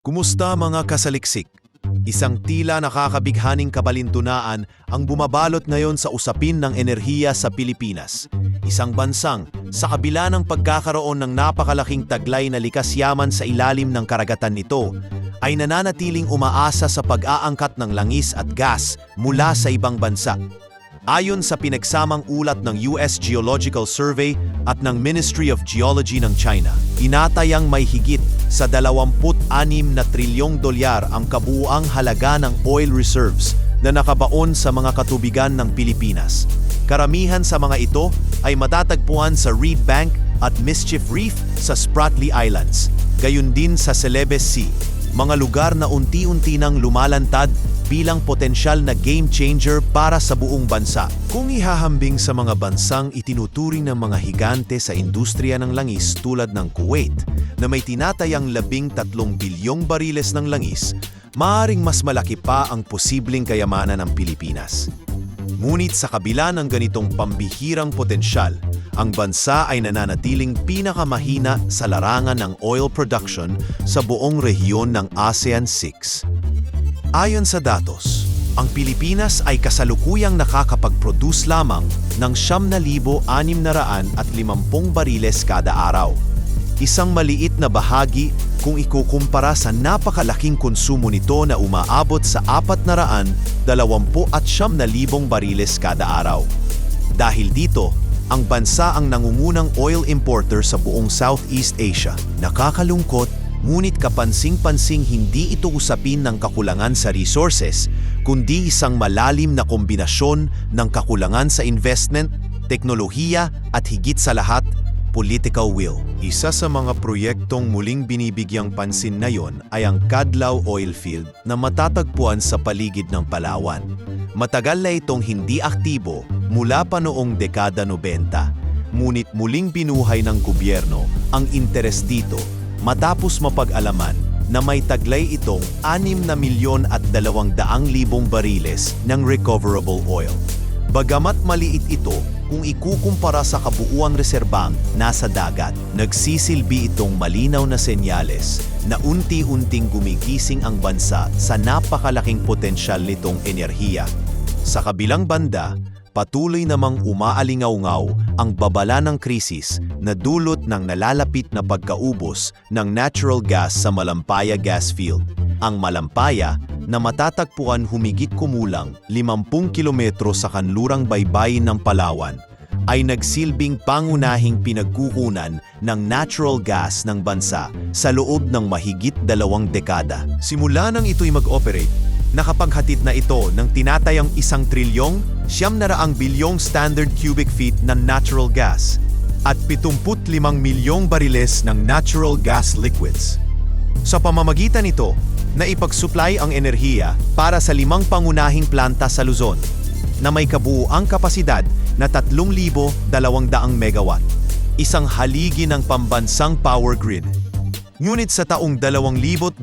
Kumusta mga kasaliksik? Isang tila nakakabighaning kabalintunaan ang bumabalot ngayon sa usapin ng enerhiya sa Pilipinas. Isang bansang, sa kabila ng pagkakaroon ng napakalaking taglay na likas yaman sa ilalim ng karagatan nito, ay nananatiling umaasa sa pag-aangkat ng langis at gas mula sa ibang bansa. Ayon sa pinagsamang ulat ng US Geological Survey at ng Ministry of Geology ng China, inatayang may higit sa 26 na trilyong dolyar ang kabuuang halaga ng oil reserves na nakabaon sa mga katubigan ng Pilipinas. Karamihan sa mga ito ay matatagpuan sa Reed Bank at Mischief Reef sa Spratly Islands, gayon din sa Celebes Sea, mga lugar na unti-unti nang lumalantad bilang potensyal na game changer para sa buong bansa. Kung ihahambing sa mga bansang itinuturing ng mga higante sa industriya ng langis tulad ng Kuwait, na may tinatayang 13 bilyong bariles ng langis, maaaring mas malaki pa ang posibleng kayamanan ng Pilipinas. Ngunit sa kabila ng ganitong pambihirang potensyal, ang bansa ay nananatiling pinakamahina sa larangan ng oil production sa buong rehiyon ng ASEAN 6. Ayon sa datos, ang Pilipinas ay kasalukuyang nakakapag-produce lamang ng 9,650 bariles kada araw. Isang maliit na bahagi kung ikukumpara sa napakalaking konsumo nito na umaabot sa 429,000 bariles kada araw. Dahil dito, ang bansa ang nangungunang oil importer sa buong Southeast Asia. Nakakalungkot, ngunit kapansing-pansing hindi ito usapin ng kakulangan sa resources, kundi isang malalim na kombinasyon ng kakulangan sa investment, teknolohiya at higit sa lahat, political will. Isa sa mga proyektong muling binibigyang pansin ngayon ay ang Cadlaw Oil Field na matatagpuan sa paligid ng Palawan. Matagal na itong hindi aktibo mula pa noong dekada 90, ngunit muling binuhay ng gobyerno ang interes dito matapos mapag-alaman na may taglay itong 6,200,000 bariles ng recoverable oil. Bagamat maliit ito kung ikukumpara sa kabuuang reserbang nasa dagat, nagsisilbi itong malinaw na senyales na unti-unting gumigising ang bansa sa napakalaking potensyal nitong enerhiya. Sa kabilang banda, patuloy namang umaalingaw-ngaw ang babala ng krisis na dulot ng nalalapit na pagkaubos ng natural gas sa Malampaya Gas Field. Ang Malampaya, na matatagpuan humigit kumulang 50 kilometro sa kanlurang baybayin ng Palawan, ay nagsilbing pangunahing pinagkukunan ng natural gas ng bansa sa loob ng mahigit 2 dekada. Simula nang ito'y mag-operate, nakapaghatid na ito ng tinatayang 1 trilyong 900 bilyong standard cubic feet ng natural gas at 75 milyong bariles ng natural gas liquids. Sa pamamagitan nito, naipag-supply ang enerhiya para sa 5 pangunahing planta sa Luzon na may kabuuang kapasidad na 3,200 megawatt, isang haligi ng pambansang power grid. Ngunit sa taong 2027,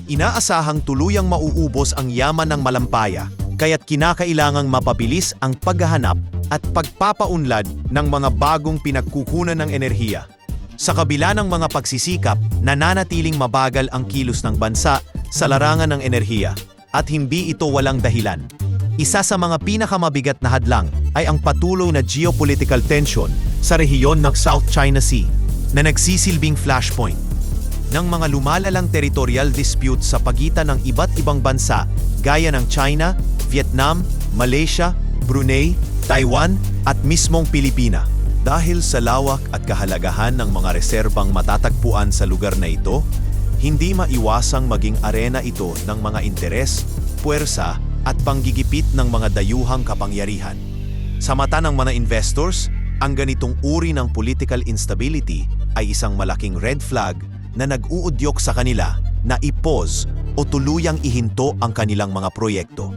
inaasahang tuluyang mauubos ang yaman ng Malampaya, kaya't kinakailangang mapabilis ang paghahanap at pagpapaunlad ng mga bagong pinagkukunan ng enerhiya. Sa kabila ng mga pagsisikap, nananatiling mabagal ang kilos ng bansa sa larangan ng enerhiya at hindi ito walang dahilan. Isa sa mga pinakamabigat na hadlang ay ang patuloy na geopolitical tension sa rehiyon ng South China Sea na nagsisilbing flashpoint ng mga lumalalang territorial dispute sa pagitan ng iba't ibang bansa gaya ng China, Vietnam, Malaysia, Brunei, Taiwan at mismong Pilipina. Dahil sa lawak at kahalagahan ng mga reserbang matatagpuan sa lugar na ito, hindi maiwasang maging arena ito ng mga interes, puwersa at panggigipit ng mga dayuhang kapangyarihan. Sa mata ng mga investors, ang ganitong uri ng political instability ay isang malaking red flag na nag-uudyok sa kanila na i-pause o tuluyang ihinto ang kanilang mga proyekto.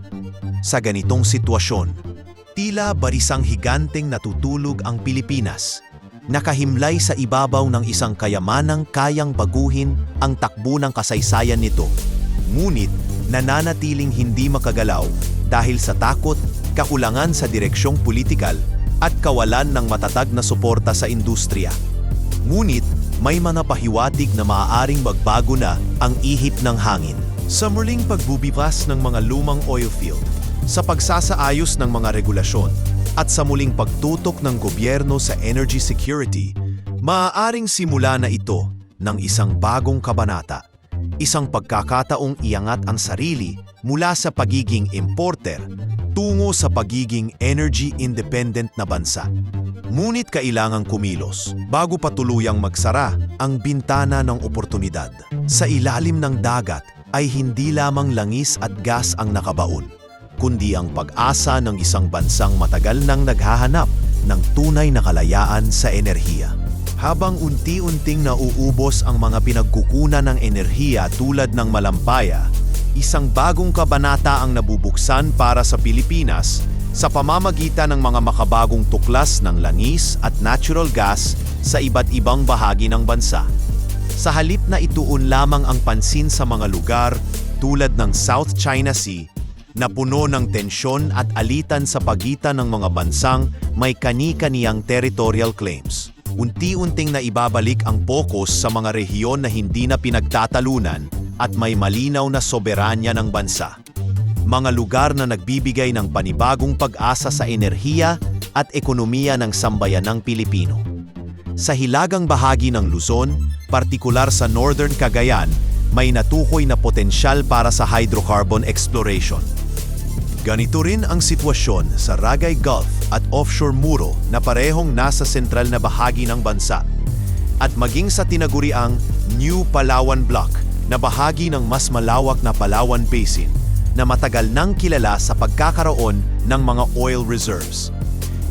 Sa ganitong sitwasyon, tila barisang higanteng natutulog ang Pilipinas, nakahimlay sa ibabaw ng isang kayamanang kayang baguhin ang takbo ng kasaysayan nito. Ngunit nananatiling hindi makagalaw dahil sa takot, kakulangan sa direksyong politikal at kawalan ng matatag na suporta sa industriya. Ngunit may mga pahiwatig na maaaring magbago na ang ihip ng hangin. Sa muling pagbubukas ng mga lumang oil field, sa pagsasaayos ng mga regulasyon, at sa muling pagtutok ng gobyerno sa energy security, maaaring simula na ito ng isang bagong kabanata. Isang pagkakataong iangat ang sarili mula sa pagiging importer tungo sa pagiging energy independent na bansa. Ngunit kailangang kumilos bago pa tuluyang magsara ang bintana ng oportunidad. Sa ilalim ng dagat ay hindi lamang langis at gas ang nakabaon, kundi ang pag-asa ng isang bansang matagal nang naghahanap ng tunay na kalayaan sa enerhiya. Habang unti-unting nauubos ang mga pinagkukunan ng enerhiya tulad ng malampaya, isang bagong kabanata ang nabubuksan para sa Pilipinas sa pamamagitan ng mga makabagong tuklas ng langis at natural gas sa iba't ibang bahagi ng bansa. Sa halip na ituon lamang ang pansin sa mga lugar tulad ng South China Sea na puno ng tensyon at alitan sa pagitan ng mga bansang may kani-kaniyang territorial claims. Unti-unting na ibabalik ang pokus sa mga rehiyon na hindi na pinagtatalunan at may malinaw na soberanya ng bansa. Mga lugar na nagbibigay ng panibagong pag-asa sa enerhiya at ekonomiya ng sambayanang Pilipino. Sa hilagang bahagi ng Luzon, partikular sa Northern Cagayan, may natukoy na potensyal para sa hydrocarbon exploration. Ganito rin ang sitwasyon sa Ragay Gulf at offshore Muro na parehong nasa sentral na bahagi ng bansa, at maging sa tinaguriang New Palawan Block na bahagi ng mas malawak na Palawan Basin na matagal nang kilala sa pagkakaroon ng mga oil reserves.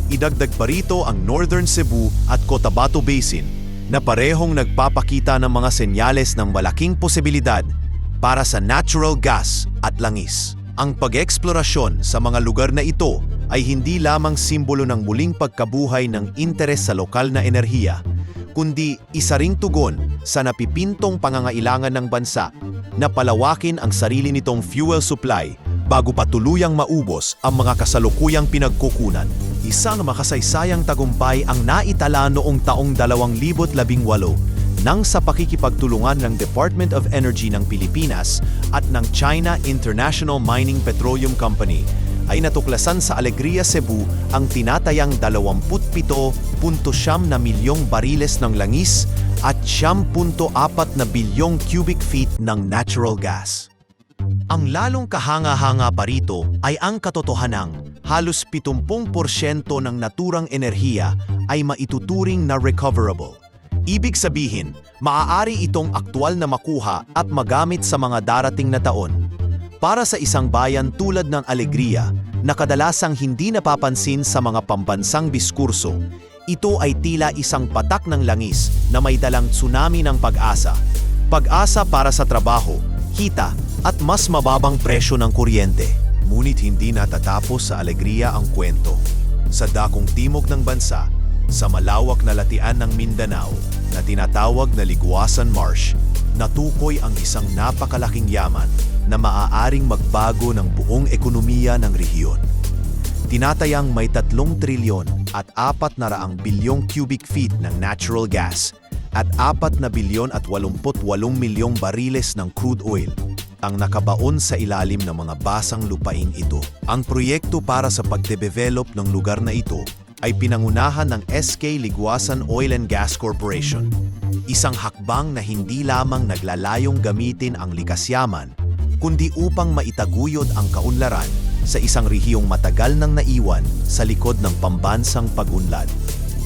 Idagdag pa rito ang Northern Cebu at Cotabato Basin na parehong nagpapakita ng mga senyales ng malaking posibilidad para sa natural gas at langis. Ang pag-eksplorasyon sa mga lugar na ito ay hindi lamang simbolo ng muling pagkabuhay ng interes sa lokal na enerhiya, kundi isa ring tugon sa napipintong pangangailangan ng bansa na palawakin ang sarili nitong fuel supply bago pa tuluyang maubos ang mga kasalukuyang pinagkukunan. Isang makasaysayang tagumpay ang naitala noong taong 2018 nang sa pakikipagtulungan ng Department of Energy ng Pilipinas at ng China International Mining Petroleum Company ay natuklasan sa Alegria, Cebu ang tinatayang 27.9 na milyong bariles ng langis at 9.4 na bilyong cubic feet ng natural gas. Ang lalong kahanga-hanga pa rito ay ang katotohanang halos 70% ng naturang enerhiya ay maituturing na recoverable. Ibig sabihin, maaari itong aktwal na makuha at magamit sa mga darating na taon. Para sa isang bayan tulad ng Alegria, na kadalasang hindi napapansin sa mga pambansang diskurso, ito ay tila isang patak ng langis na may dalang tsunami ng pag-asa. Pag-asa para sa trabaho, kita, at mas mababang presyo ng kuryente. Ngunit hindi natatapos sa Alegria ang kwento. Sa dakong timog ng bansa, sa malawak na latian ng Mindanao na tinatawag na Liguasan Marsh, natukoy ang isang napakalaking yaman na maaaring magbago ng buong ekonomiya ng rehiyon. Tinatayang may 3 trilyon at 400 bilyong cubic feet ng natural gas at 4 na bilyon at 88 milyong bariles ng crude oil ang nakabaon sa ilalim ng mga basang lupaing ito. Ang proyekto para sa pagdevelop ng lugar na ito ay pinangunahan ng SK Liguasan Oil and Gas Corporation. Isang hakbang na hindi lamang naglalayong gamitin ang likas yaman, kundi upang maitaguyod ang kaunlaran sa isang rehiyong matagal nang naiwan sa likod ng pambansang pag-unlad.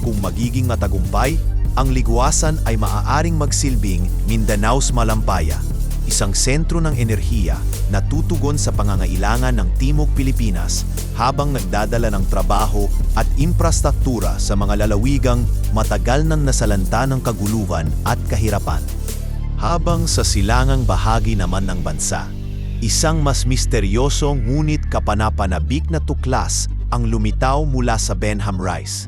Kung magiging matagumpay, ang Liguasan ay maaaring magsilbing Mindanao's Malampaya, isang sentro ng enerhiya na tutugon sa pangangailangan ng Timog Pilipinas habang nagdadala ng trabaho at infrastruktura sa mga lalawigang matagal nang nasalanta ng kaguluhan at kahirapan. Habang sa silangang bahagi naman ng bansa, isang mas misteryoso ngunit kapanapanabik na tuklas ang lumitaw mula sa Benham Rice.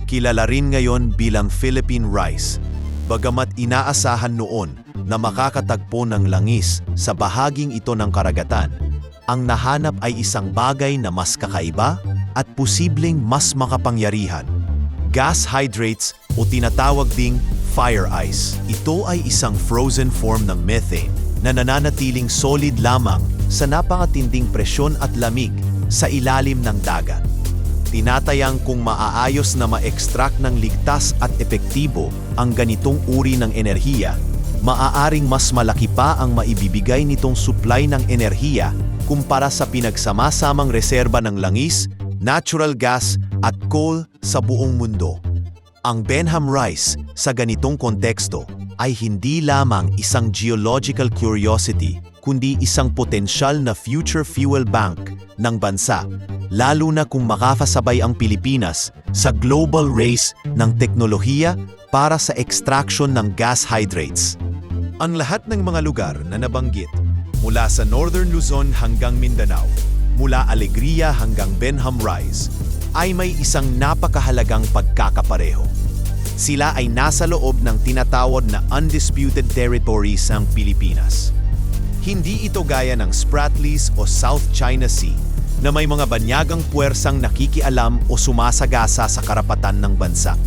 Kilala rin ngayon bilang Philippine Rice, bagamat inaasahan noon na makakatagpo ng langis sa bahaging ito ng karagatan, ang nahanap ay isang bagay na mas kakaiba at posibleng mas makapangyarihan. Gas hydrates o tinatawag ding fire ice. Ito ay isang frozen form ng methane na nananatiling solid lamang sa napakatinding presyon at lamig sa ilalim ng dagat. Tinatayang kung maaayos na ma-extract ng ligtas at epektibo ang ganitong uri ng enerhiya, maaaring mas malaki pa ang maibibigay nitong supply ng enerhiya kumpara sa pinagsama-samang reserba ng langis, natural gas at coal sa buong mundo. Ang Benham Rice sa ganitong konteksto ay hindi lamang isang geological curiosity kundi isang potensyal na future fuel bank ng bansa, lalo na kung makakasabay ang Pilipinas sa global race ng teknolohiya para sa extraction ng gas hydrates. Ang lahat ng mga lugar na nabanggit, mula sa Northern Luzon hanggang Mindanao, mula Alegria hanggang Benham Rice, ay may isang napakahalagang pagkakapareho. Sila ay nasa loob ng tinatawag na undisputed territories ng Pilipinas. Hindi ito gaya ng Spratlys o South China Sea na may mga banyagang puwersang nakikialam o sumasagasa sa karapatan ng bansa.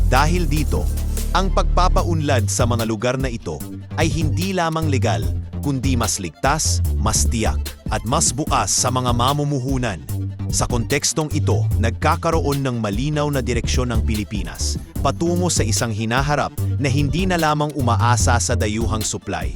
Dahil dito, ang pagpapaunlad sa mga lugar na ito ay hindi lamang legal, kundi mas ligtas, mas tiyak, at mas bukas sa mga mamumuhunan. Sa kontekstong ito, nagkakaroon ng malinaw na direksyon ng Pilipinas patungo sa isang hinaharap na hindi na lamang umaasa sa dayuhang supply,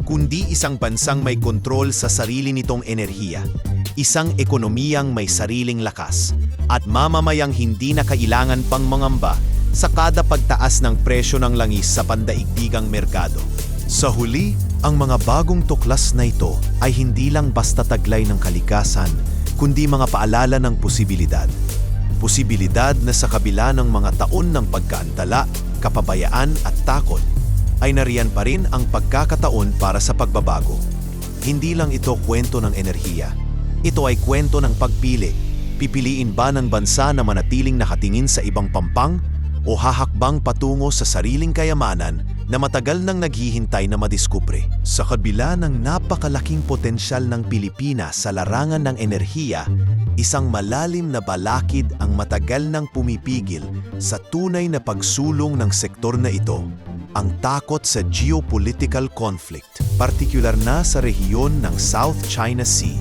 kundi isang bansang may kontrol sa sarili nitong enerhiya, isang ekonomiyang may sariling lakas, at mamamayang hindi na kailangan pang mangamba sa kada pagtaas ng presyo ng langis sa pandaigdigang merkado. Sa huli, ang mga bagong tuklas na ito ay hindi lang basta taglay ng kalikasan, kundi mga paalala ng posibilidad. Posibilidad na sa kabila ng mga taon ng pagkaantala, kapabayaan at takot, ay nariyan pa rin ang pagkakataon para sa pagbabago. Hindi lang ito kwento ng enerhiya. Ito ay kwento ng pagpili. Pipiliin ba ng bansa na manatiling nakatingin sa ibang pampang o hahakbang patungo sa sariling kayamanan na matagal nang naghihintay na madiskubre? Sa kabila ng napakalaking potensyal ng Pilipinas sa larangan ng enerhiya, isang malalim na balakid ang matagal nang pumipigil sa tunay na pagsulong ng sektor na ito. Ang takot sa geopolitical conflict, partikular na sa rehiyon ng South China Sea,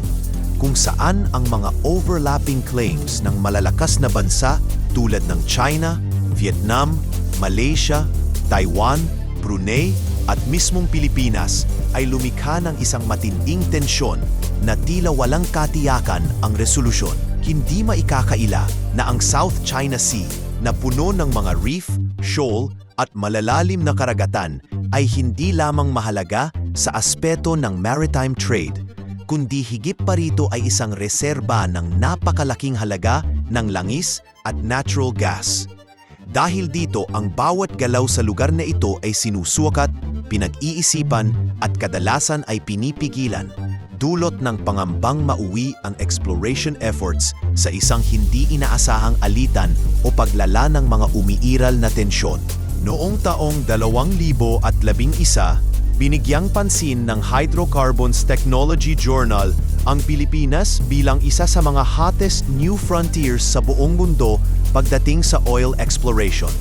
kung saan ang mga overlapping claims ng malalakas na bansa tulad ng China, Vietnam, Malaysia, Taiwan, Brunei at mismong Pilipinas ay lumikha ng isang matinding tensyon na tila walang katiyakan ang resolusyon. Hindi maikakaila na ang South China Sea na puno ng mga reef, shoal at malalalim na karagatan ay hindi lamang mahalaga sa aspeto ng maritime trade, kundi higit pa rito ay isang reserba ng napakalaking halaga ng langis at natural gas. Dahil dito, ang bawat galaw sa lugar na ito ay sinusukat, pinag-iisipan at kadalasan ay pinipigilan, dulot ng pangambang mauwi ang exploration efforts sa isang hindi inaasahang alitan o paglala ng mga umiiral na tensyon. Noong taong 2011, binigyang pansin ng Hydrocarbons Technology Journal ang Pilipinas bilang isa sa mga hottest new frontiers sa buong mundo pagdating sa oil exploration.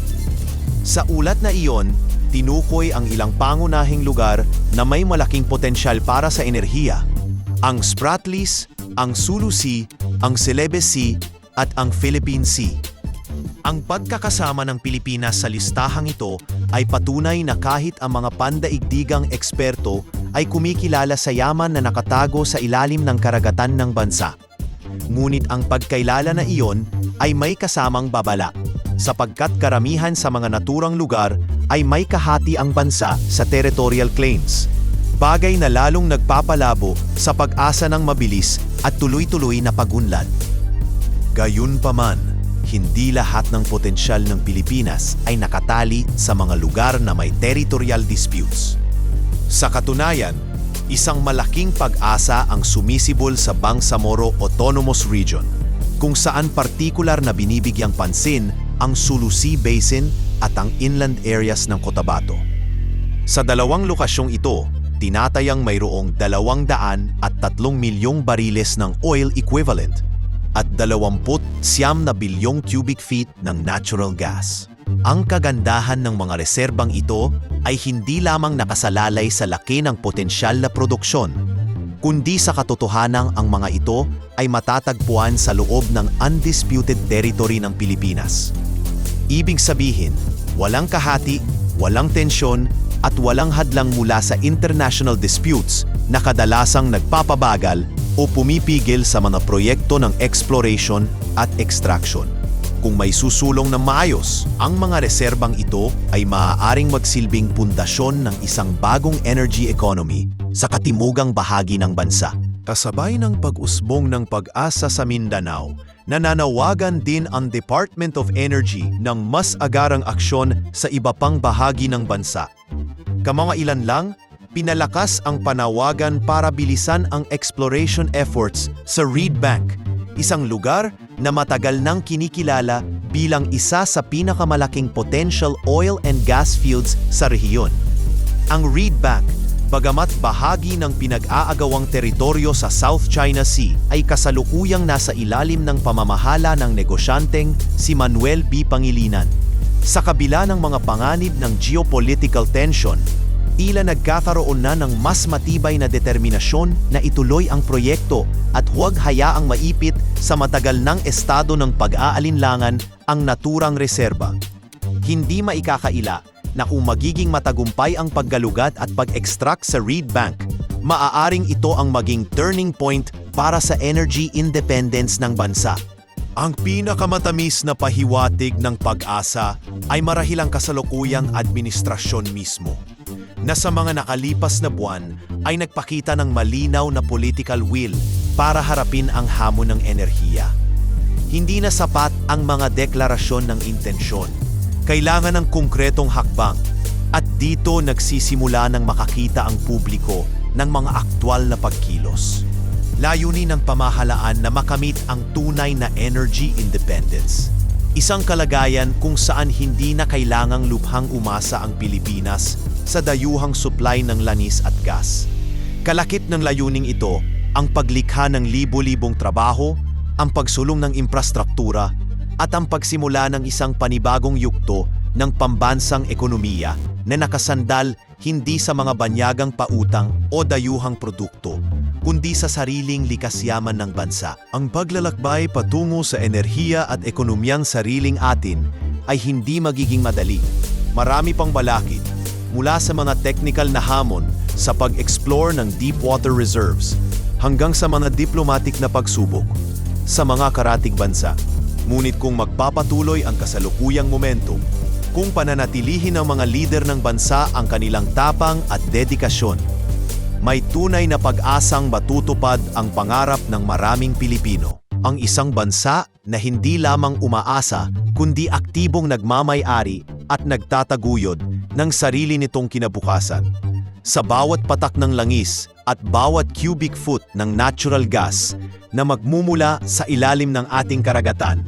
Sa ulat na iyon, tinukoy ang ilang pangunahing lugar na may malaking potensyal para sa enerhiya: ang Spratlys, ang Sulu Sea, ang Celebes Sea at ang Philippine Sea. Ang pagkakasama ng Pilipinas sa listahang ito ay patunay na kahit ang mga pandaigdigang eksperto ay kumikilala sa yaman na nakatago sa ilalim ng karagatan ng bansa. Ngunit ang pagkailala na iyon ay may kasamang babala, sapagkat karamihan sa mga naturang lugar ay may kahati ang bansa sa territorial claims. Bagay na lalong nagpapalabo sa pag-asa ng mabilis at tuloy-tuloy na pagunlad. Gayunpaman, hindi lahat ng potensyal ng Pilipinas ay nakatali sa mga lugar na may territorial disputes. Sa katunayan, isang malaking pag-asa ang sumisibol sa Bangsamoro Autonomous Region, kung saan partikular na binibigyang pansin ang Sulu Sea Basin at ang inland areas ng Cotabato. Sa dalawang lokasyong ito, tinatayang mayroong 203 milyong bariles ng oil equivalent at 29 na bilyong cubic feet ng natural gas. Ang kagandahan ng mga reserbang ito ay hindi lamang nakasalalay sa laki ng potensyal na produksyon, kundi sa katotohanang ang mga ito ay matatagpuan sa loob ng undisputed territory ng Pilipinas. Ibig sabihin, walang kahati, walang tensyon, at walang hadlang mula sa international disputes na kadalasang nagpapabagal o pumipigil sa mga proyekto ng exploration at extraction. Kung may susulong ng maayos, ang mga reserbang ito ay maaaring magsilbing pundasyon ng isang bagong energy economy sa katimugang bahagi ng bansa. Kasabay ng pag-usbong ng pag-asa sa Mindanao, nananawagan din ang Department of Energy ng mas agarang aksyon sa iba pang bahagi ng bansa. Kamangailan lang, pinalakas ang panawagan para bilisan ang exploration efforts sa Reed Bank, isang lugar na matagal nang kinikilala bilang isa sa pinakamalaking potential oil and gas fields sa rehiyon. Ang Reed Bank, bagamat bahagi ng pinag-aagawang teritoryo sa South China Sea, ay kasalukuyang nasa ilalim ng pamamahala ng negosyanteng si Manuel B. Pangilinan. Sa kabila ng mga panganib ng geopolitical tension, tila nagkakaroon na ng mas matibay na determinasyon na ituloy ang proyekto at huwag hayaang maipit sa matagal ng estado ng pag-aalinlangan ang naturang reserba. Hindi maikakaila na kung magiging matagumpay ang paggalugat at pag-extract sa Reed Bank, maaaring ito ang maging turning point para sa energy independence ng bansa. Ang pinakamatamis na pahiwatig ng pag-asa ay marahil ang kasalukuyang administrasyon mismo, na sa mga nakalipas na buwan ay nagpakita ng malinaw na political will para harapin ang hamon ng enerhiya. Hindi na sapat ang mga deklarasyon ng intensyon. Kailangan ng konkretong hakbang, at dito nagsisimula ng makakita ang publiko ng mga aktwal na pagkilos. Layunin ng pamahalaan na makamit ang tunay na energy independence. Isang kalagayan kung saan hindi na kailangang lubhang umasa ang Pilipinas sa dayuhang supply ng langis at gas. Kalakip ng layuning ito ang paglikha ng libo-libong trabaho, ang pagsulong ng infrastruktura, at ang pagsimula ng isang panibagong yugto ng pambansang ekonomiya na nakasandal hindi sa mga banyagang pautang o dayuhang produkto, kundi sa sariling likas yaman ng bansa. Ang paglalakbay patungo sa enerhiya at ekonomiyang sariling atin ay hindi magiging madali. Marami pang balakid, mula sa mga technical na hamon sa pag-explore ng deep water reserves hanggang sa mga diplomatic na pagsubok sa mga karatig bansa. Ngunit kung magpapatuloy ang kasalukuyang momentum, kung pananatilihin ng mga lider ng bansa ang kanilang tapang at dedikasyon, may tunay na pag-asang matutupad ang pangarap ng maraming Pilipino. Ang isang bansa na hindi lamang umaasa kundi aktibong nagmamay-ari at nagtataguyod ng sarili nitong kinabukasan. Sa bawat patak ng langis at bawat cubic foot ng natural gas na magmumula sa ilalim ng ating karagatan,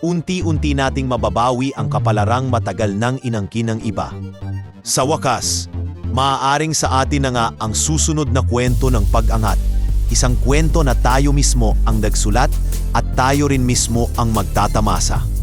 unti-unti nating mababawi ang kapalarang matagal nang inangkin ng iba. Sa wakas, maaaring sa atin na nga ang susunod na kwento ng pag-angat, isang kwento na tayo mismo ang nagsulat at tayo rin mismo ang magtatamasa.